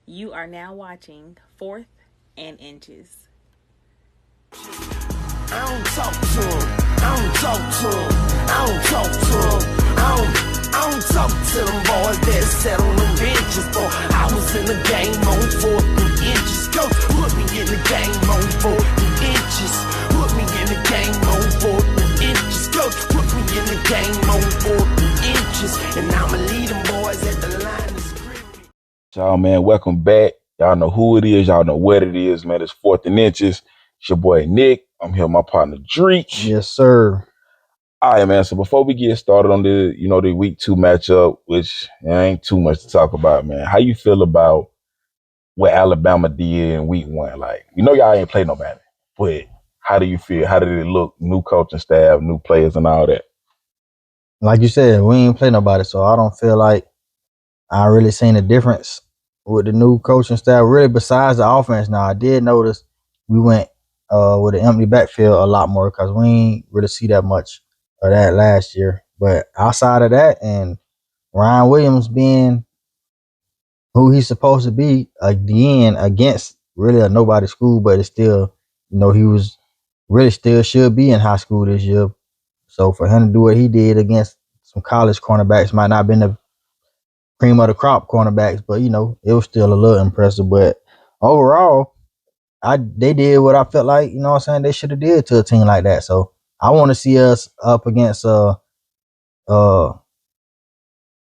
You are now watching Fourth and Inches. I don't talk to him. I don't talk to him. I don't talk to him. I don't talk to them boys that sat on the benches. For I was in the game on 4 inches. Coach put me in the game on 4 inches. Put me in the game on 4 inches. Coach put me in the game on 4 inches. And I'ma lead them boys at the line of scrimmage. Y'all, man, welcome back. Y'all know who it is. Y'all know what it is, man. It's Fourth and Inches. It's your boy Nick. I'm here with my partner Dreek. Yes, sir. All right, man. So before we get started on the week 2 matchup, which ain't too much to talk about, man. How you feel about what Alabama did in week 1? Like, y'all ain't played nobody, but how do you feel? How did it look? New coaching staff, new players, and all that. Like you said, we ain't play nobody, so I don't feel like I really seen a difference with the new coaching staff. Really, besides the offense. Now, I did notice we went with an empty backfield a lot more because we ain't really see that much of that last year. But outside of that, and Ryan Williams being who he's supposed to be again against really a nobody school, but it's still, he was really still should be in high school this year. So for him to do what he did against some college cornerbacks, might not have been the cream of the crop cornerbacks, but it was still a little impressive. But overall, they did what I felt like, they should have did to a team like that. So I want to see us up against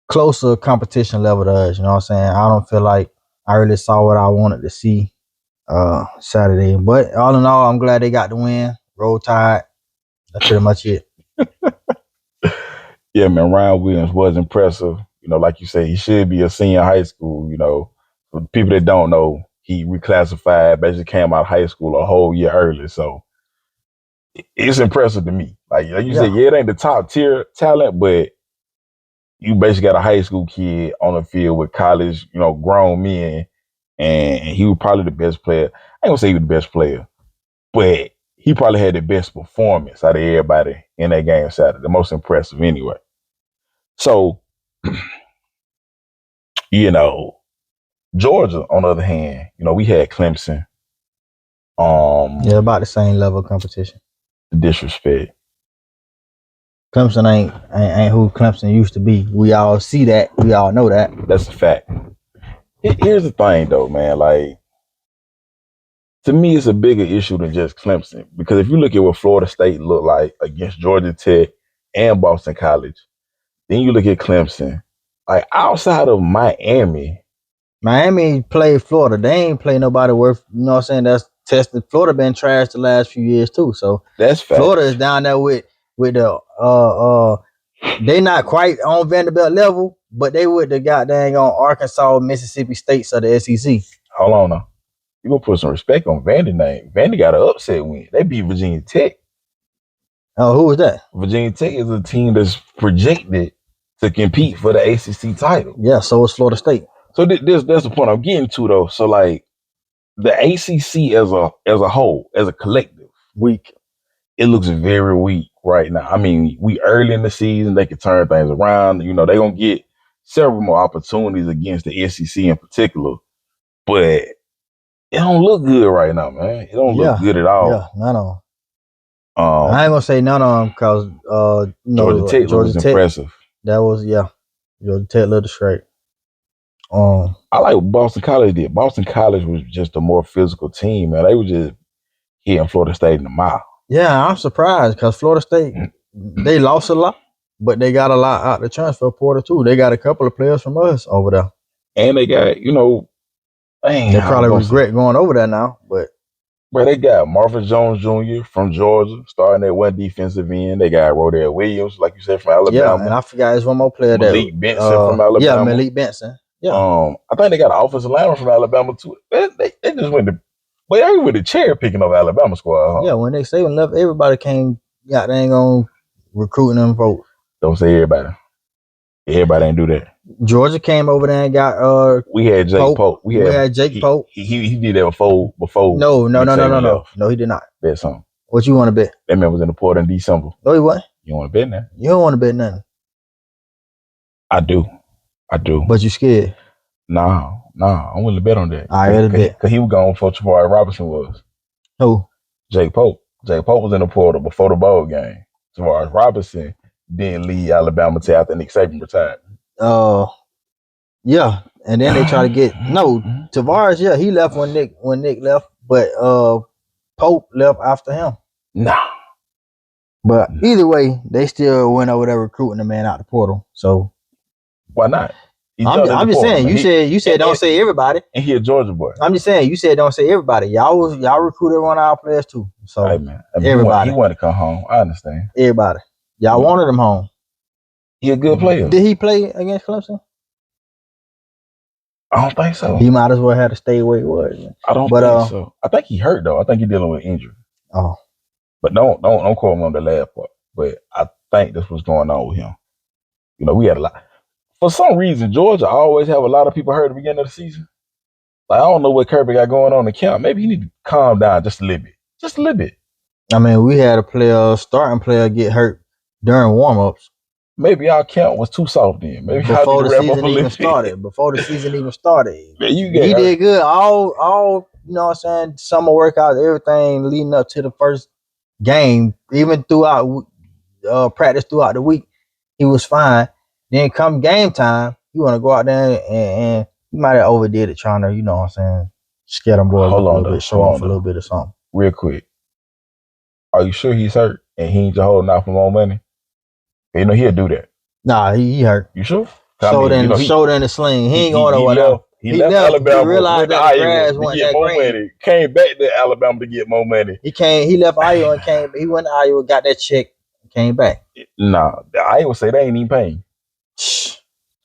closer competition level to us. I don't feel like I really saw what I wanted to see Saturday. But all in all, I'm glad they got the win. Roll Tide. That's pretty much it. Yeah, man, Ryan Williams was impressive. Like you say, he should be a senior in high school. For people that don't know, he reclassified, basically came out of high school a whole year early. So it's impressive to me. Like you said, it ain't the top tier talent, but you basically got a high school kid on the field with college, grown men, and he was probably the best player. I ain't gonna say he was the best player, but he probably had the best performance out of everybody in that game Saturday. The most impressive anyway. So, Georgia, on the other hand, we had Clemson. About the same level of competition. Disrespect. Clemson ain't who Clemson used to be. We all see that. We all know that. That's a fact. Here's the thing, though, man. Like, to me, it's a bigger issue than just Clemson. Because if you look at what Florida State looked like against Georgia Tech and Boston College, then you look at Clemson. Like, outside of Miami played Florida. They ain't play nobody worth, that's tested. Florida been trashed the last few years, too. So that's fact. Florida is down there with the they not quite on Vanderbilt level, but they with the goddamn on Arkansas, Mississippi States of the SEC. Hold on now. You gonna put some respect on Vandy name. Vandy got an upset win. They beat Virginia Tech. Oh, who was that? Virginia Tech is a team that's projected to compete for the ACC title. Yeah, so is Florida State. So that's the point I'm getting to, though. So like the ACC as a whole, as a collective, weak. It looks very weak right now. I mean, we early in the season, they can turn things around. They're gonna get several more opportunities against the SEC in particular, but it don't look good right now, man. It don't look good at all. Yeah, none of them. I ain't gonna say none of them because Georgia Tech was impressive. That was Georgia Tech looked straight. I like what Boston College did. Boston College was just a more physical team, man. They were just hitting Florida State in the mouth. Yeah, I'm surprised because Florida State, they lost a lot, but they got a lot out the transfer portal too. They got a couple of players from us over there. And they got, they probably regret going over there now, but they got Marvin Jones Jr. from Georgia starting at one defensive end. They got Rodell Williams, like you said, from Alabama. Yeah, and I forgot there's one more player Malik Benson from Alabama. Yeah, Malik Benson. Yeah. I think they got an offensive lineman from Alabama too. They just went to, they went to cherry picking up Alabama squad. Huh? Yeah, when they say left, everybody came. Yeah, they ain't gonna recruiting them folks. Don't say everybody. Everybody ain't do that. Georgia came over there and got we had Jake Pope. We had Jake Pope. He did that before. No, he did not. Bet something. What you want to bet? That man was in the port in December. No, he wasn't. You want to bet now? You don't want to bet nothing. I do. But you scared? No. Nah, I'm willing to bet on that. All right, let's bet. Because he was gone before Tavares Robinson was. Who? Jake Pope. Jake Pope was in the portal before the bowl game. Tavares Robinson didn't leave Alabama till after Nick Saban retired. Yeah. And then they try to get Tavares. Yeah, he left when Nick left, but Pope left after him. Nah. But either way, they still went over there recruiting the man out the portal. So why not? I'm just saying. You said don't say everybody, and he a Georgia boy. I'm just saying. You said don't say everybody. Y'all recruited one of our players too. So hey, man. Everybody. He wanted to come home. I understand. Everybody. Y'all wanted him home. He a good player. Did he play against Clemson? I don't think so. He might as well have to stay where he was. Man. I don't think so. I think he hurt though. I think he's dealing with injury. Oh. But don't quote me on the last part. But I think that's what's going on with him. You know, we had a lot. For some reason, Georgia always have a lot of people hurt at the beginning of the season. Like, I don't know what Kirby got going on in camp. Maybe he need to calm down just a little bit. Just a little bit. I mean, we had a starting player get hurt during warm-ups. Maybe our camp was too soft then. Maybe before the season even started. Before the season even started. Man, he did good. All you know what I'm saying, summer workouts, everything leading up to the first game, even throughout practice throughout the week, he was fine. Then come game time, you want to go out there and you might have overdid it trying to, you know what I'm saying, scare them boys a little bit, show off a little bit or something. Real quick. Are you sure he's hurt and he ain't just holding out for more money? You know, he'll do that. Nah, he hurt. You sure? Shoulder in the sling. He ain't going nowhere else. He left Alabama. He realized that the grass to get more money. Came back to Alabama to get more money. He left Iowa and came. He went to Iowa, got that check, and came back. Nah, Iowa say they ain't even paying.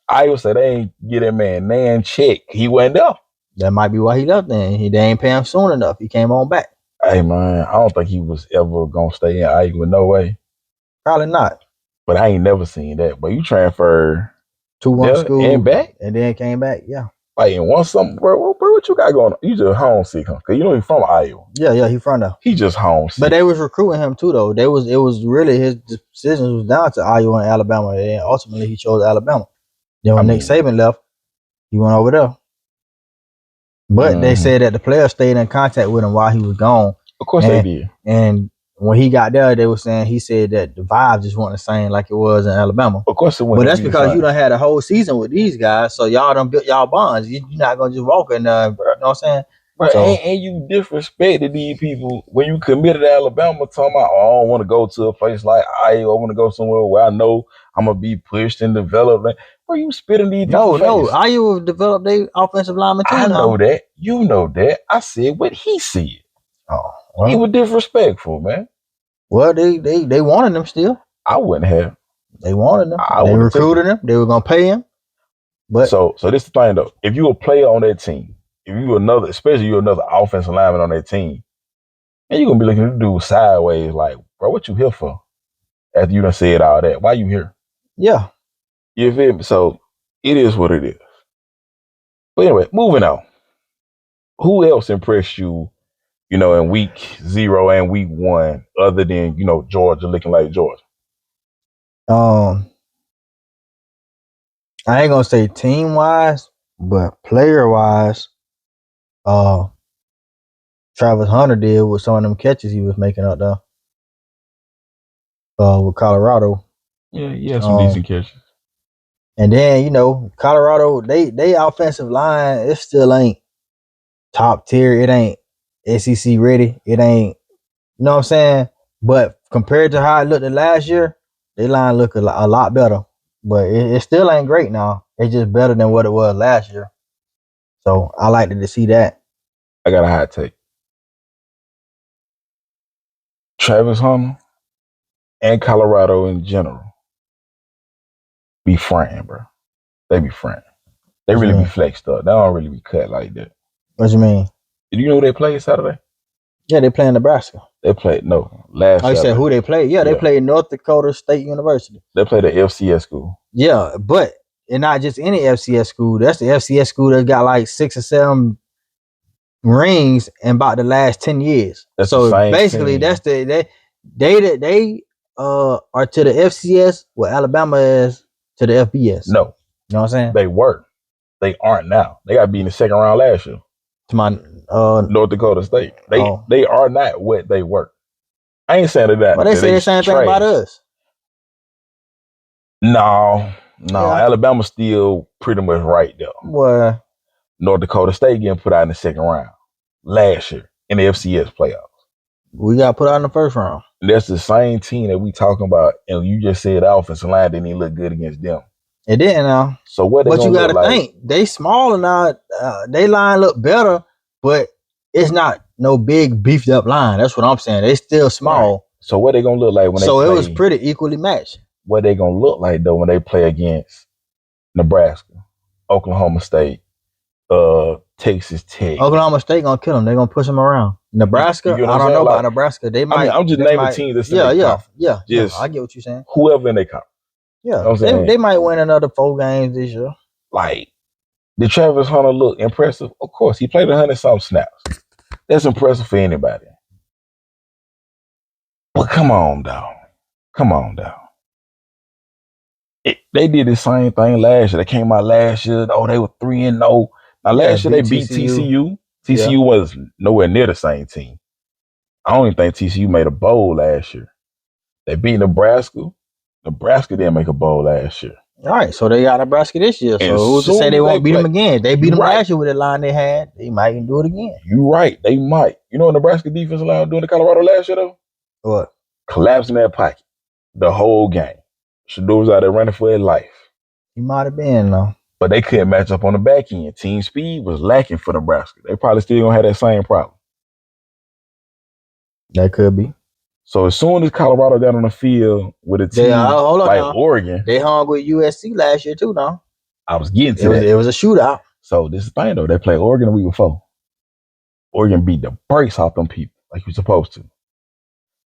Iowa say they ain't get that man check. He went there. That might be why he left then. They ain't pay him soon enough. He came on back. Hey man, I don't think he was ever gonna stay in Iowa. No way. Probably not. But I ain't never seen that. But you transfer to one school and back, and then came back. Yeah. Like in one something, bro. What you got going on? You just homesick, huh? Cause you know he's from Iowa. Yeah, he from there. He just homesick. But they was recruiting him too, though. It was really his decision was down to Iowa and Alabama, and ultimately he chose Alabama. Then when Nick Saban left, he went over there. But they said that the players stayed in contact with him while he was gone. Of course they did. And when he got there, they were saying he said that the vibe just wasn't the same like it was in Alabama. Of course it wasn't. But that's because you done had a whole season with these guys, so y'all done built y'all bonds. You're not gonna just walk in there, you know what I'm saying? But and you disrespected these people when you committed to Alabama, talking about, I don't want to go to a place like Iowa. I want to go somewhere where I know I'm gonna be pushed and developed. Where you spitting these people? No, Iowa developed their offensive lineman too. I know that. You know that. I said what he said. Oh, well. He was disrespectful, man. Well, they wanted him still. I wouldn't have. They wanted him. They recruited him. They were gonna pay him. But so this is the thing though. If you a player on that team, if you especially you're another offensive lineman on that team, and you're gonna be looking at the dude sideways, like, bro, what you here for? After you done said all that, why you here? Yeah. You feel me? So it is what it is. But anyway, moving on. Who else impressed you, in week 0 and week 1, other than, Georgia looking like Georgia? I ain't gonna say team wise, but player wise, Travis Hunter did with some of them catches he was making up there. With Colorado. Yeah, some decent catches. And then, Colorado, they offensive line, it still ain't top tier. It ain't SEC ready. It ain't, you know what I'm saying? But compared to how it looked last year, their line look a lot better. But it still ain't great now. It's just better than what it was last year. So I like to see that. I got a hot take. Travis Hunter and Colorado in general be fronting, bro. They be fronting. They really be flexed up. They don't really be cut like that. What you mean? Do you know who they played Saturday? Yeah, they play in Nebraska. They played last. Oh, you said who they played? Yeah, they played North Dakota State University. They played the FCS school. Yeah, but and not just any FCS school. That's the FCS school that got like 6 or 7 rings in about the last 10 years. That's so basically, that's they are to the FCS what Alabama is to the FBS. No, you know what I'm saying? They were. they aren't now. They got beat in the second round last year. To my North Dakota State. They Oh. they are not what they were. I ain't saying that. well, they say the same thing about us. No, Yeah. Alabama's still pretty much right there. Well, North Dakota State getting put out in the second round last year in the FCS playoffs. we got put out in the first round. And that's the same team that we talking about. And you just said the offensive line didn't even look good against them. It didn't now. So what? But you got to think they smaller now. They line look better, but it's not no big beefed up line. That's what I'm saying. They still small. Right. So what they gonna look like when so they play? It was pretty equally matched. What they gonna look like though when they play against Nebraska, Oklahoma State, Texas Tech? Oklahoma State gonna kill them. They're gonna push them around. Nebraska, You I don't know about Nebraska. They might. I'm just naming teams that's in their conference. Yeah. I get what you're saying. Whoever in their conference. Yeah, You know what I'm saying? they might win another 4 games this year. Like, did Travis Hunter look impressive? Of course, he played 100-something snaps. That's impressive for anybody. But come on, dog. They did the same thing last year. They came out last year. Oh, they were 3-0. Now last year they beat TCU. TCU was nowhere near the same team. I don't even think TCU made a bowl last year. They beat Nebraska. Nebraska didn't make a bowl last year. All right, so they got Nebraska this year. So who's to say they won't beat them again? They beat them last year with the line they had. They might even do it again. You're right. They might. You know what Nebraska defensive line doing to Colorado last year though? What? Collapsing that pocket the whole game. Shador was out there running for his life. He might have been though. But they couldn't match up on the back end. Team speed was lacking for Nebraska. They probably still gonna have that same problem. That could be. So as soon as Colorado got on the field with a team Oregon, they hung with USC last year too. Now I was getting to that. It was a shootout. So this is the thing though. They played Oregon the week before. Oregon beat the brakes off them people like you're supposed to.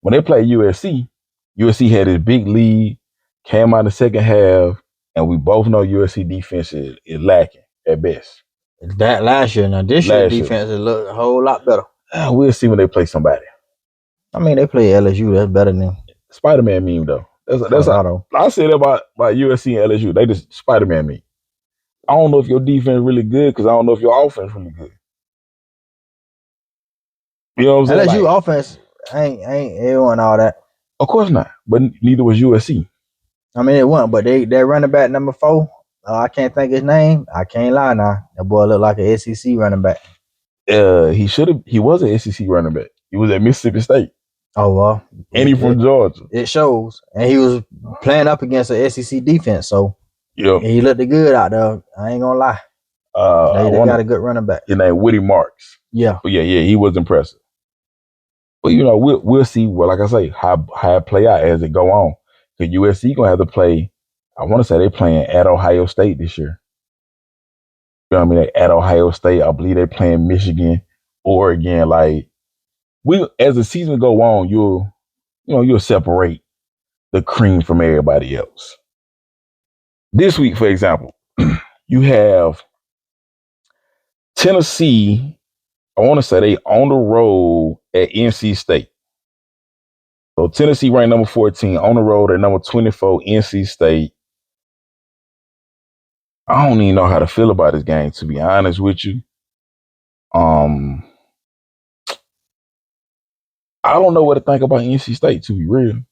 When they played USC had this big lead, came out in the second half, and we both know USC defense is lacking at best. That last year. Now this year defense is look a whole lot better. We'll see when they play somebody. I mean, they play LSU. That's better than Spider-Man meme though. That's how I said about USC and LSU. They just Spider-Man meme. I don't know if your defense is really good because I don't know if your offense is really good. You know what I'm saying? LSU offense ain't it wasn't all that. Of course not. But neither was USC. I mean, it wasn't. But they running back number 4. I can't think his name. I can't lie now. That boy looked like an SEC running back. He was an SEC running back. He was at Mississippi State. Oh well. And he from Georgia. It shows. And he was playing up against an SEC defense, so yeah, he looked good out there. I ain't gonna lie. They got a good running back. His name Woody Marks. Yeah. But yeah, he was impressive. But you know, we'll see. Well, like I say, how it play out as it go on. Because USC gonna have to play. I want to say they're playing at Ohio State this year. You know what I mean? At Ohio State, I believe they're playing Michigan, Oregon. Like as the season go on, you'll separate the cream from everybody else. This week, for example, you have Tennessee. I want to say they on the road at NC State. So Tennessee ranked number 14 on the road at number 24, NC State. I don't even know how to feel about this game, to be honest with you. I don't know what to think about NC State, to be real. You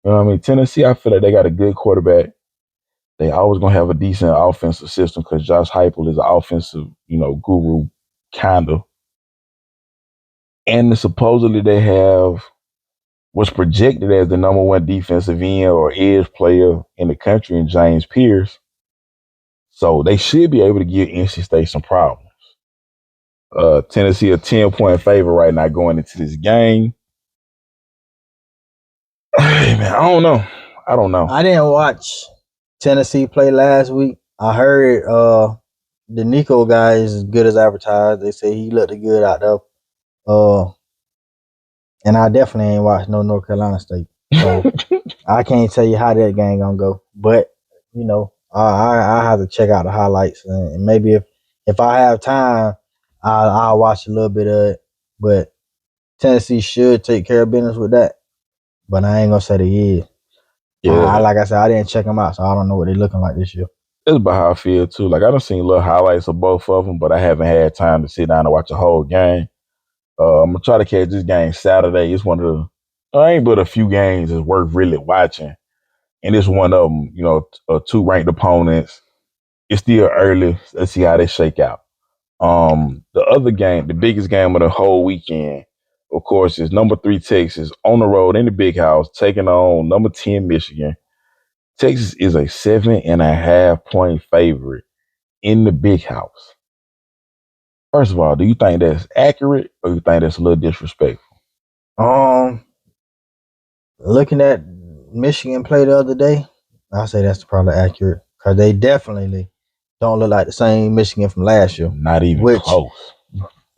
know what I mean? Tennessee, I feel like they got a good quarterback. They always going to have a decent offensive system because Josh Heupel is an offensive, guru, kind of. And supposedly they have what's projected as the number 1 defensive end or edge player in the country in James Pierce. So they should be able to give NC State some problems. Tennessee a 10-point favorite right now going into this game. Hey, man, I don't know. I didn't watch Tennessee play last week. I heard the Nico guy is as good as advertised. They say he looked good out there. And I definitely ain't watched no North Carolina State. So I can't tell you how that game gonna go. But, I have to check out the highlights. And maybe if I have time, I'll watch a little bit of it. But Tennessee should take care of business with that. But I ain't gonna say they is. Yeah. Like I said, I didn't check them out, so I don't know what they're looking like this year. That's about how I feel too. Like I done seen little highlights of both of them, but I haven't had time to sit down and watch a whole game. I'm gonna try to catch this game Saturday. It's one of the ain't but a few games that's worth really watching, and it's one of them. Two ranked opponents. It's still early. Let's see how they shake out. The other game, the biggest game of the whole weekend, of course, is number 3 Texas on the road in the big house taking on number 10 Michigan. Texas is a 7.5 point favorite in the big house. First of all, do you think that's accurate or you think that's a little disrespectful? Um, looking at Michigan play the other day, I say that's probably accurate because they definitely don't look like the same Michigan from last year. Not even Which- close.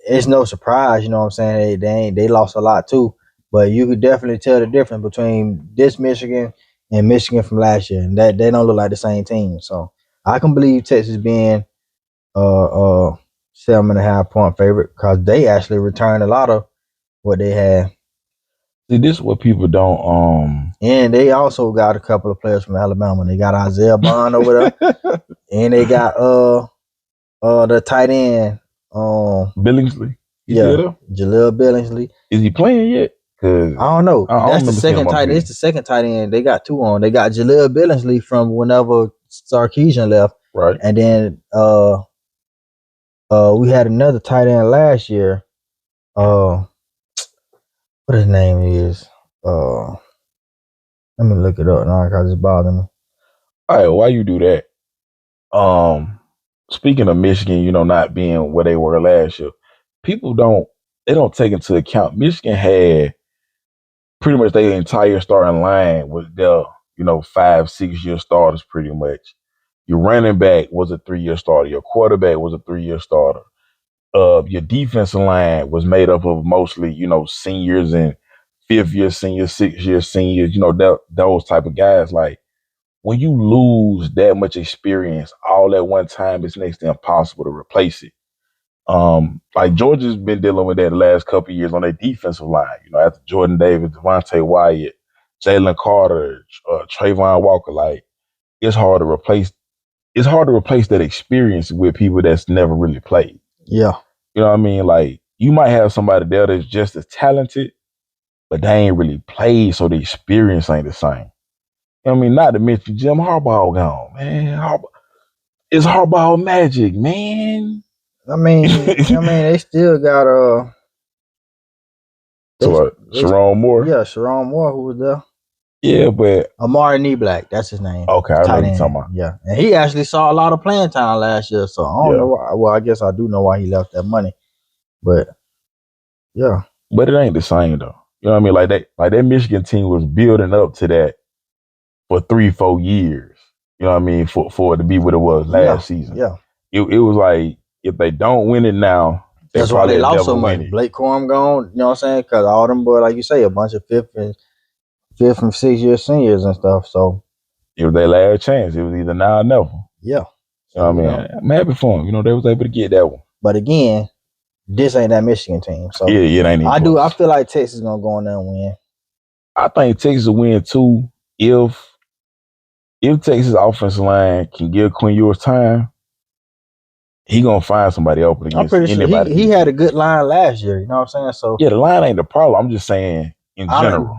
It's no surprise, you know what I'm saying? They lost a lot too, but you could definitely tell the difference between this Michigan and Michigan from last year, and that they don't look like the same team. So I can believe Texas being 7.5 point favorite because they actually returned a lot of what they had. See, this is what people don't And they also got a couple of players from Alabama. They got Isaiah Bond over there, and they got the tight end Billingsley. Jaleel Billingsley. Is he playing yet? Cause I don't know. I don't That's the remember seeing second him up tight end. here. It's the second tight end. They got two on. They got Jaleel Billingsley from whenever Sarkisian left, right. and then we had another tight end last year. What his name is? Let me look it up now because it's bothering me. All right, why you do that? Speaking of Michigan, not being where they were last year, people don't take into account Michigan had pretty much their entire starting line was their 5-6 year starters pretty much. Your running back was a 3-year starter. Your quarterback was a 3-year starter. Your defensive line was made up of mostly seniors and 5th-year seniors, 6th-year seniors. Those type of guys. Like when you lose that much experience all at one time, it's next to impossible to replace it. Like Georgia's been dealing with that the last couple of years on their defensive line. After Jordan Davis, Devontae Wyatt, Jalen Carter, Trayvon Walker, like it's hard to replace. It's hard to replace that experience with people that's never really played. Yeah, You know what I mean? Like you might have somebody there that's just as talented, but they ain't really played, so the experience ain't the same. You know what I mean? Not to mention Jim Harbaugh gone, man. It's Harbaugh magic, man. I mean, they still got Sharon Moore. Yeah, Sharon Moore, who was there. Yeah, but Amari Knee-Black, that's his name. Okay, I know Tight what you're end. talking about. Yeah, and he actually saw a lot of playing time last year, so I don't know why. Well, I guess I do know why he left that money, but yeah. But it ain't the same though. You know what I mean? Like that Michigan team was building up to that for 3-4 years. You know what I mean? For it to be what it was last season. Yeah. It was like if they don't win it now, That's why they lost so much. It. Blake Corum gone, you know what I'm saying? Because all them boys, like you say, a bunch of 5th and 6th-year seniors and stuff. So it was their last chance. It was either now or never. Yeah. You know what I mean? I'm happy for them. They was able to get that one. But again, this ain't that Michigan team. So yeah, it ain't. I feel like Texas is gonna go in there and win. I think Texas will win too if Texas offensive line can give Quinn Ewers time. He gonna find somebody open against I'm pretty anybody. Sure he had a good line last year. You know what I'm saying? So yeah, the line ain't the problem. I'm just saying in general.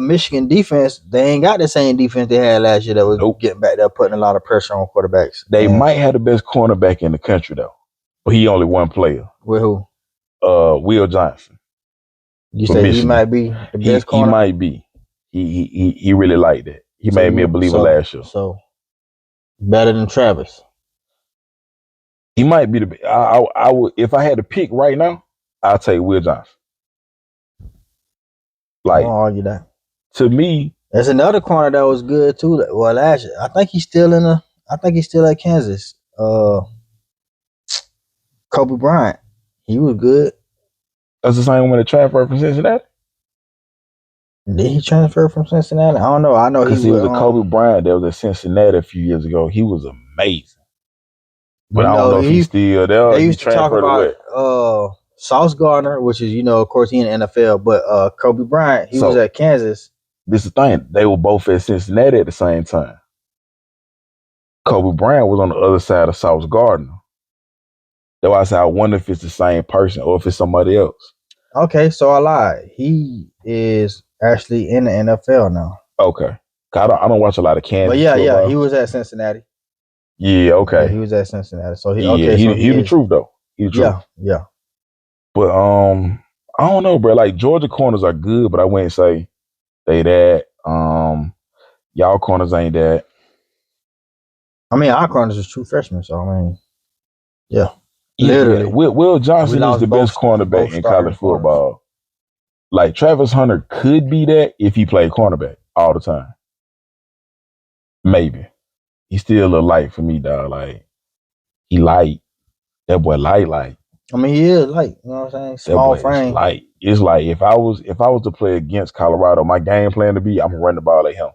Michigan defense, they ain't got the same defense they had last year that was getting back there, putting a lot of pressure on quarterbacks. They might have the best cornerback in the country though, but he only one player. With who? Will Johnson. You say Michigan. He might be the best corner? He might be. He really liked that. He made me a believer last year. So better than Travis. He might be the. I would if I had to pick right now. I'll take Will Johnson. Like, I don't argue that. To me, there's another corner that was good too. Well, last year, I think he's still at Kansas. Kobe Bryant, he was good. That's the same one that transferred from Cincinnati. Did he transfer from Cincinnati? I don't know. I know he was a Kobe Bryant that was at Cincinnati a few years ago. He was amazing. But I don't know if he's still there. They used to talk about Sauce Gardner, which is, of course, he in the NFL, but Kobe Bryant, he was at Kansas. This is the thing. They were both at Cincinnati at the same time. Kobe Bryant was on the other side of Sauce Gardner. That's why I said I wonder if it's the same person or if it's somebody else. Okay, so I lied. He is actually in the NFL now. Okay. I don't watch a lot of Kansas But yeah, football. he was at Cincinnati. Yeah, okay. Yeah, he was at Cincinnati. So he Yeah, he the truth though. He the truth. Yeah. But I don't know, bro. Like Georgia corners are good, but I wouldn't say they that. Y'all corners ain't that. I mean, our corners is true freshmen, so I mean, yeah. Yeah, Literally. Will Johnson is the best both cornerback in college football. corners. Like Travis Hunter could be that if he played cornerback all the time. Maybe. He's still a little light for me, dog. Like he light. That boy light. I mean, he is light. You know what I'm saying? Small frame. Light. It's like if I was to play against Colorado, my game plan to be I'm gonna run the ball at him.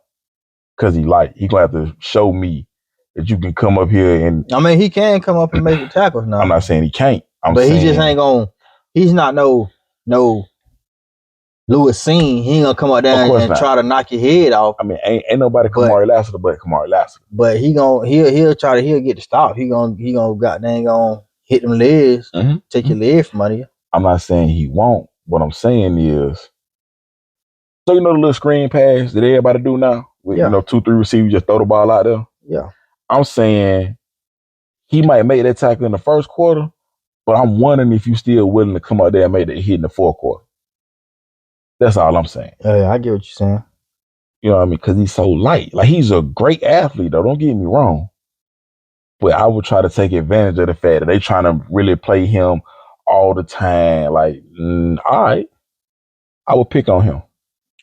Cause he light. He gonna have to show me that you can come up here and I mean, he can come up and make the tackles now. I'm not saying he can't. But he just ain't gonna. He's not no Lewis Seen. He ain't gonna come up there and try to knock your head off. I mean, ain't nobody Kamari Lassiter but Kamari Lassiter. But he'll get the stop. He gonna goddamn gonna hit them legs, take your leg from under you. I'm not saying he won't. What I'm saying is, so you know the little screen pass that everybody do now with 2-3 receivers just throw the ball out there. Yeah. I'm saying he might make that tackle in the first quarter, but I'm wondering if you still willing to come out there and make that hit in the fourth quarter. That's all I'm saying. Yeah, I get what you're saying. You know what I mean? Because he's so light. Like, he's a great athlete, though. Don't get me wrong. But I would try to take advantage of the fact that they trying to really play him all the time. Like, all right. I would pick on him.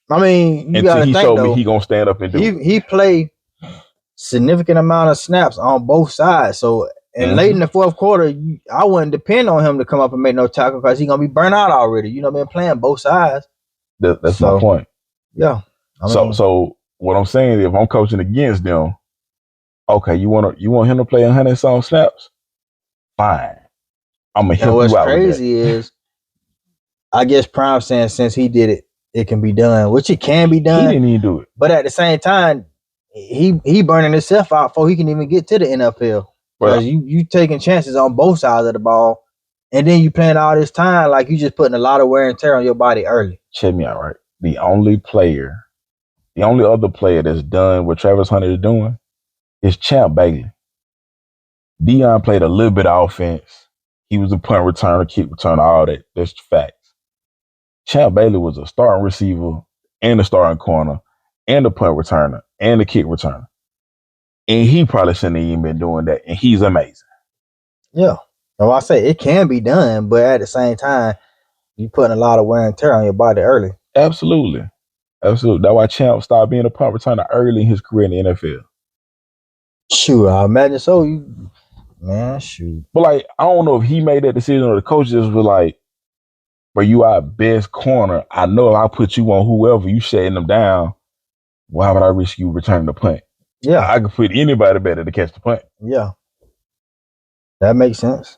I mean, you got to think, until he showed me he going to stand up and do it. He played significant amount of snaps on both sides. So, and late in the fourth quarter, I wouldn't depend on him to come up and make no tackle because he's going to be burnt out already. You know what I mean? Playing both sides. That's my point. Yeah. So what I'm saying is if I'm coaching against them, okay, you want him to play 100 some snaps? Fine. I'm going to help you out. What's crazy is, I guess Prime saying since he did it, it can be done, which it can be done. He didn't even do it. But at the same time, he burning himself out before he can even get to the NFL. Because you taking chances on both sides of the ball, and then you playing all this time like you just putting a lot of wear and tear on your body early. Check me out, right? The only other player that's done what Travis Hunter is doing is Champ Bailey. Deion played a little bit of offense. He was a punt returner, kick returner, all that. That's facts. Champ Bailey was a starting receiver and a starting corner and a punt returner and a kick returner. And he probably shouldn't have even been doing that. And he's amazing. Yeah. So I say it can be done, but at the same time, you putting a lot of wear and tear on your body early. Absolutely. That's why Champ started being a punt returner early in his career in the NFL. Shoot, I imagine so. Shoot. But like, I don't know if he made that decision or the coaches were like, but you our best corner. I know if I put you on whoever, you shutting them down, why would I risk you returning the punt? Yeah. I could put anybody better to catch the punt. Yeah. That makes sense.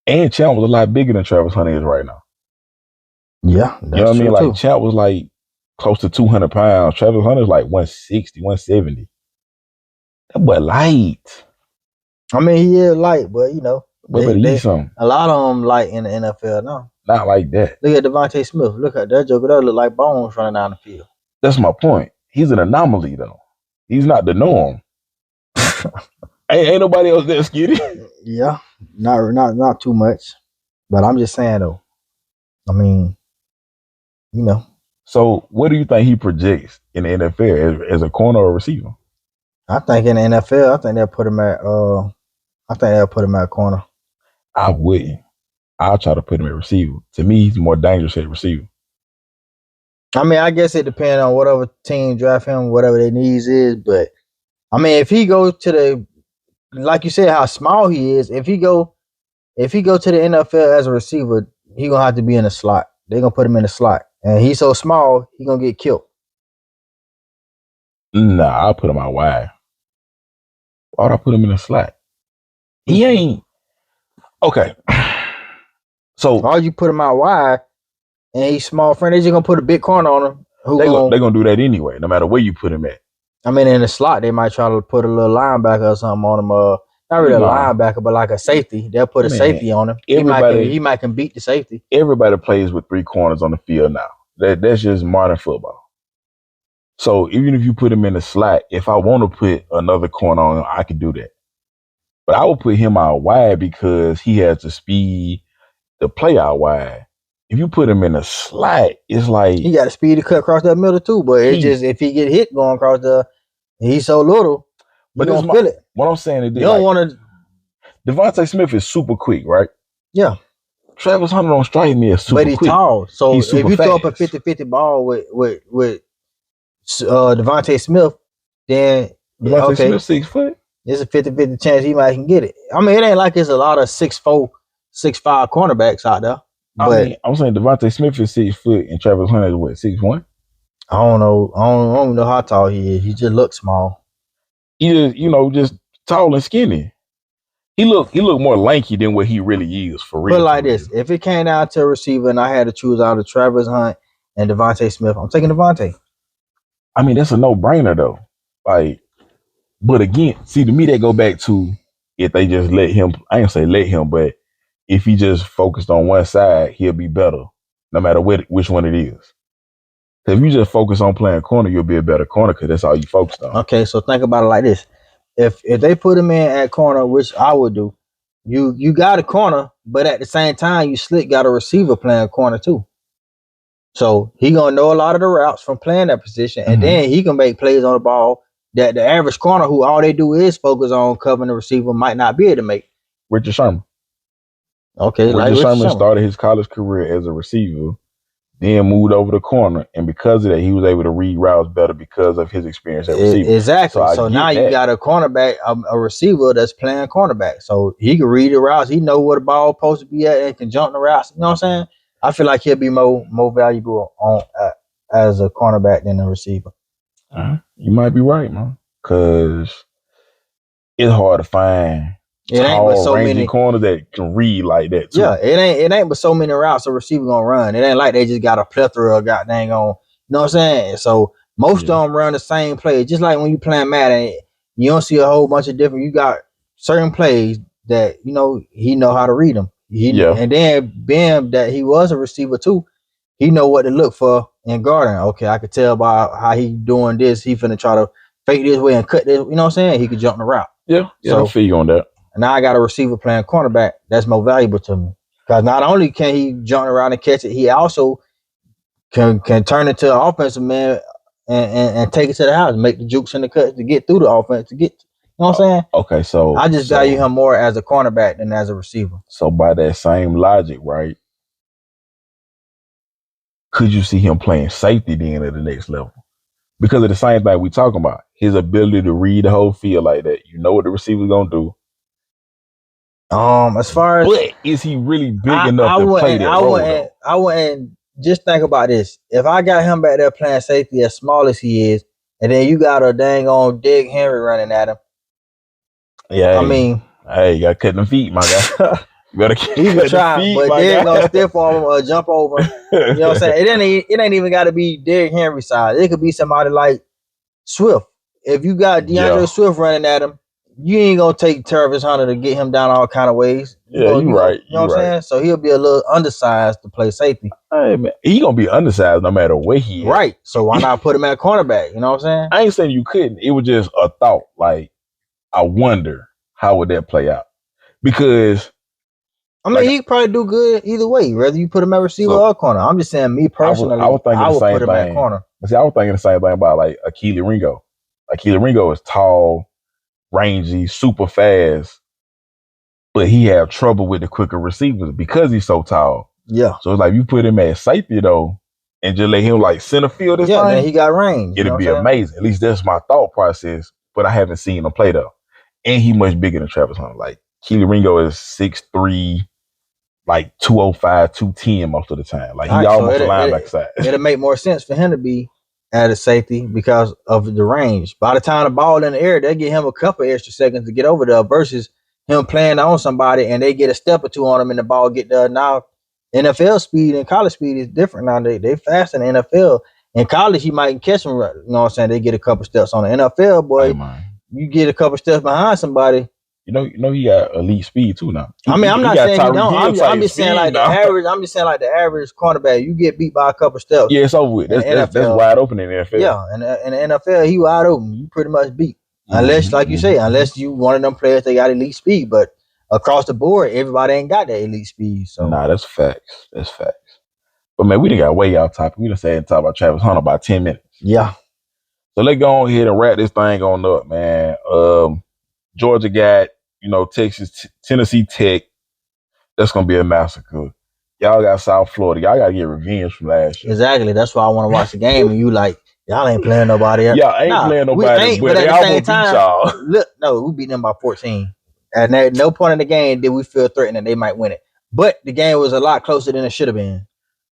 And Champ was a lot bigger than Travis Hunter is right now. Yeah. You know what I mean? Like, Champ was like close to 200 pounds. Travis Hunter's like 160, 170. That boy light. I mean, he is light, but you know. A lot of them light in the NFL now. Not like that. Look at Devontae Smith. Look at that joker. That look like bones running down the field. That's my point. He's an anomaly, though. He's not the norm. ain't nobody else that skinny. Yeah, not too much. But I'm just saying, though. I mean, you know. So, what do you think he projects in the NFL as a corner or receiver? I think in the NFL, I think they'll put him at corner. I wouldn't. I'll try to put him at receiver. To me, he's more dangerous at receiver. I mean, I guess it depends on whatever team draft him, whatever their needs is. But I mean, if he goes to like you said, how small he is, if he go to the NFL as a receiver, he gonna have to be in the slot. They're gonna put him in the slot, and he's so small, he gonna get killed. Nah, I'll put him out wide. Why would I put him in the slot? He ain't okay. So why would you put him out wide? And he's small, friend. They're just gonna put a big corner on him. They're gonna do that anyway, no matter where you put him at. I mean, in the slot, they might try to put a little linebacker or something on him. Not really a Nah, linebacker, but like a safety. They'll put a man, safety on him. everybody He might can beat the safety. everybody plays with 3 corners on the field now. That's just modern football. So even if you put him in the slot, if I want to put another corner on him, I can do that. But I would put him out wide because he has the speed to play out wide. If you put him in a slot, it's like He got the speed to cut across that middle too. But it's just if he get hit going across he's so little, you don't feel it. What I'm saying is You don't want to. Devontae Smith is super quick, right? Yeah. Travis Hunter don't strike me as super But he's quick. tall. So He's if super you throw up a fast. 50-50 ball with Devontae Smith, then Devontae okay, Smith 6 foot. there's a 50-50 chance he might can get it. I mean, it ain't like there's a lot of 6'4", 6'5" cornerbacks out there. But I'm saying Devontae Smith is 6 foot and Travis Hunter is what, 6'1"? I don't know. I don't know how tall he is. He just looks small. He just tall and skinny. He look more lanky than what he really is for real. Put it like this: if it came down to a receiver and I had to choose out of Travis Hunt and Devontae Smith, I'm taking Devontae. I mean, that's a no-brainer though. Like, but again, see, to me, that go back to if they just let him. I ain't say let him, but if he just focused on one side, he'll be better, no matter which one it is. If you just focus on playing corner, you'll be a better corner because that's all you focused on. Okay, so think about it like this: if they put him in at corner, which I would do, you got a corner, but at the same time, you slick got a receiver playing corner too. So he gonna know a lot of the routes from playing that position, and then he can make plays on the ball that the average corner who all they do is focus on covering the receiver might not be able to make. Richard Sherman. Okay, Richard Sherman started his college career as a receiver, then moved over to corner, and because of that, he was able to read routes better because of his experience at receiver. Exactly. So now you got a cornerback, a receiver that's playing cornerback, so he can read the routes. He know where the ball supposed to be at and can jump the routes. You know what I'm saying? I feel like he'll be more valuable on as a cornerback than a receiver. You might be right, man, because it's hard to find rangy corners that can read like that too. Yeah, it ain't but so many routes a receiver gonna run. It ain't like they just got a plethora of goddamn on. You know what I'm saying? So most of them run the same play. Just like when you playing Madden, you don't see a whole bunch of different. You got certain plays that he know how to read them. And then being that he was a receiver too, he know what to look for in guarding. Okay, I could tell by how he doing this. He finna try to fake this way and cut this. You know what I'm saying? He could jump the route. Yeah, so, I feel you on that. And now I got a receiver playing cornerback. That's more valuable to me because not only can he jump around and catch it, he also can turn into an offensive man and take it to the house, make the jukes and the cuts to get through the offense to get. You know what I'm saying? Okay, so I just value him more as a cornerback than as a receiver. So by that same logic, right? Could you see him playing safety then at the next level? Because of the same thing we talking about, his ability to read the whole field like that. You know what the receiver's gonna do. As far as, but is he really big enough to play that role? I wouldn't just think about this. If I got him back there playing safety as small as he is, and then you got a dang on Derrick Henry running at him. Yeah, I mean, hey, you gotta cut them feet, my guy. You gotta try, but Derrick gonna stiff on him or jump over. You know what I'm saying? It ain't even got to be Derrick Henry size. It could be somebody like Swift. If you got DeAndre Swift running at him, you ain't gonna take Travis Hunter to get him down all kind of ways. Yeah, you're right. You know what I'm saying? So he'll be a little undersized to play safety. Hey, man, he gonna be undersized no matter where he is. Right. So why not put him at cornerback? You know what I'm saying? I ain't saying you couldn't. It was just a thought. Like, I wonder how would that play out? Because I mean, he probably do good either way, whether you put him at receiver or corner. I'm just saying, me personally, I would put him at corner. See, I was thinking the same thing about like Keely Ringo. Like Keely Ringo is tall, rangy, super fast, but he have trouble with the quicker receivers because he's so tall. Yeah. So it's like you put him at safety though, and just let him like center field this thing. Then he got range. It'll be amazing. At least that's my thought process. But I haven't seen him play though, and he much bigger than Travis Hunter. Like Keely Ringo is 6'3", like 205, 210 most of the time. Like he almost a linebacker size. It'll make more sense for him to be at a safety because of the range. By the time the ball in the air, they get him a couple extra seconds to get over there versus him playing on somebody and they get a step or two on him and the ball get there. Now NFL speed and college speed is different now. They fast in the NFL In college, you might catch them. You know what I'm saying? They get a couple steps on the NFL, boy. Hey, man. You get a couple steps behind somebody. You know he got elite speed too now. I'm not got saying he don't. Tyreek Hill I'm just saying like now. the average. I'm just saying like the average cornerback. You get beat by a couple steps. Yeah, it's over with. That's wide open in the NFL. Yeah, and in the NFL, he wide open. You pretty much beat. Unless, like you say, unless you one of them players that got elite speed. But across the board, everybody ain't got that elite speed. So nah, that's facts. That's facts. But man, we done got way off topic. We done said talk about Travis Hunter about 10 minutes. Yeah. So let's go on ahead and wrap this thing on up, man. Georgia got, Tennessee Tech. That's gonna be a massacre. Y'all got South Florida. Y'all gotta get revenge from last year. Exactly. That's why I want to watch the game. And you like, y'all ain't playing nobody else. Y'all ain't playing nobody, but at they the almost same beat time, y'all. look, no, we beat them by 14. And at no point in the game did we feel threatened that they might win it. But the game was a lot closer than it should have been.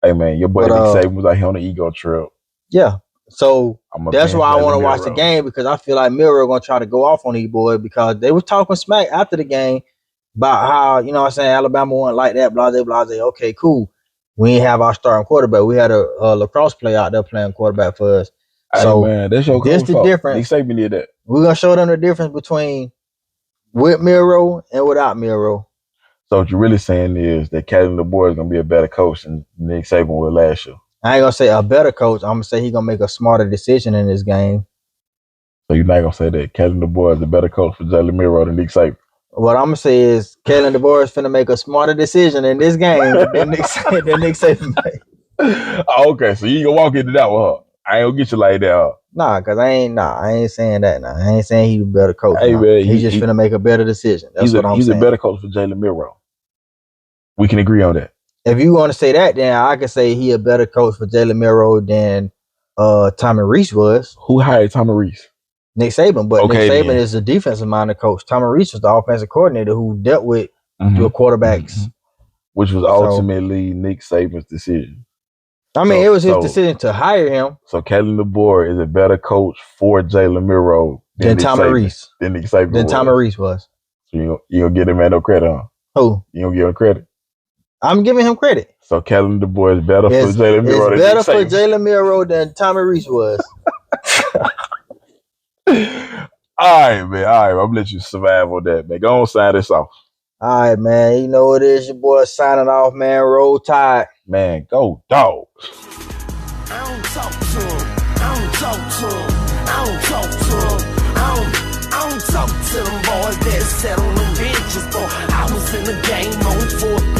Hey man, your boy Nick Saban was out here on the ego trip. Yeah. So that's why I want to watch the game, because I feel like Milroe gonna try to go off on these boys, because they were talking smack after the game about how, you know what I'm saying, Alabama wasn't like that, blase, blase. Okay, cool. We didn't have our starting quarterback. We had a lacrosse player out there playing quarterback for us. So man, that's your this the difference. Nick Saban did that. We're gonna show them the difference between with Milroe and without Milroe. So what you're really saying is that Kalen DeBoer is gonna be a better coach than Nick Saban was last year. I ain't gonna say a better coach. I'm gonna say he's gonna make a smarter decision in this game. So you're not gonna say that Kalen DeBoer is a better coach for Jalen Milroe than Nick Saban? What I'm gonna say is Kalen DeBoer is finna make a smarter decision in this game than Nick Saban made. Okay, so you ain't gonna walk into that with her. I ain't gonna get you like that. Huh? Nah, cause I ain't saying that. Nah, I ain't saying he's a better coach. Hey, man, he's just finna make a better decision. That's what I'm saying. He's a better coach for Jalen Milroe. We can agree on that. If you want to say that, then I can say he a better coach for Jalen Milroe than Tommy Rees was. Who hired Tommy Rees? Nick Saban, but okay, Nick Saban is a defensive-minded coach. Tommy Rees was the offensive coordinator who dealt with your quarterbacks. Which was ultimately Nick Saban's decision. I mean, it was his decision to hire him. So Kalen DeBoer is a better coach for Jalen Milroe than Tommy Rees. Than Nick Saban Than Tommy Rees was. So you gonna give him no credit, huh? Who? You gonna give him credit? I'm giving him credit. So Kalen DeBoer is better for Jalen Milroe than Nick Saban. It's better for Jalen Milroe than Tommy Rees was. All right, man. All right, I'm gonna let you survive on that, man. Go on, sign this off. All right, man. You know what it is, your boy signing off, man. Roll Tide. Man, go Dogs. I don't talk to him. I don't talk to him. I don't talk to him. I don't talk to them boys that sat on the benches, boy. I was in the game on 4th